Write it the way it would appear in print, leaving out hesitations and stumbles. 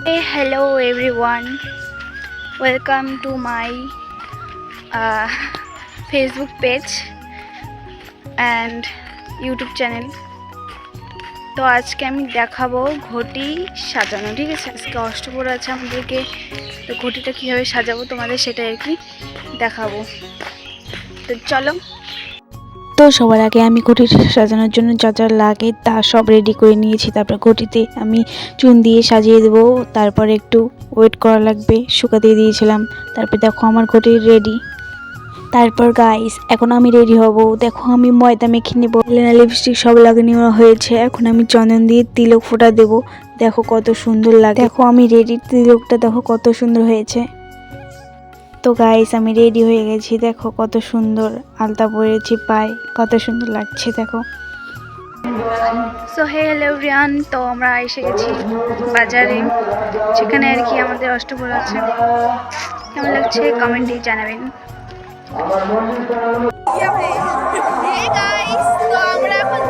Hey, hello everyone. Welcome to my uh, Facebook page and YouTube channel. তো আজকে আমি দেখাবো ঘটি সাজানো, ঠিক আছে? আজকে অষ্টপ্রহর আছে আমাদেরকে, তো ঘটিটা কীভাবে সাজাবো তোমাদের সেটাই আর কি দেখাবো। তো চলো। তো সবার আগে আমি ঘটিটা সাজানোর জন্য যা যা লাগে তা সব রেডি করে নিয়েছি। তারপর ঘটিতে আমি চুন দিয়ে সাজিয়ে দেবো। তারপর একটু ওয়েট করা লাগবে, শুকাতে দিয়েছিলাম। তারপর দেখো আমার ঘটি রেডি। তারপর গাইস এখন আমি রেডি হব। দেখো আমি ময়দা মেখে নেবো, লিপস্টিক সব লাগিয়ে নেওয়া হয়েছে। এখন আমি চন্দন দিয়ে তিলক ফোঁটা দেবো। দেখো কত সুন্দর লাগে। দেখো আমি রেডি, তিলকটা দেখো কত সুন্দর হয়েছে। তো গাইস আমি রেডি হয়ে গেছি। দেখো কত সুন্দর আলতা পরেছি পায়ে, কত সুন্দর লাগছে দেখো। সো হে হ্যালো এভরিওয়ান, তো আমরা এসে গেছি বাজারে, সেখানে আর কি আমাদের অষ্টপ্রহর আছে। কেমন লাগছে কমেন্টে জানাবেন। Hey guys, তো আমরা এখন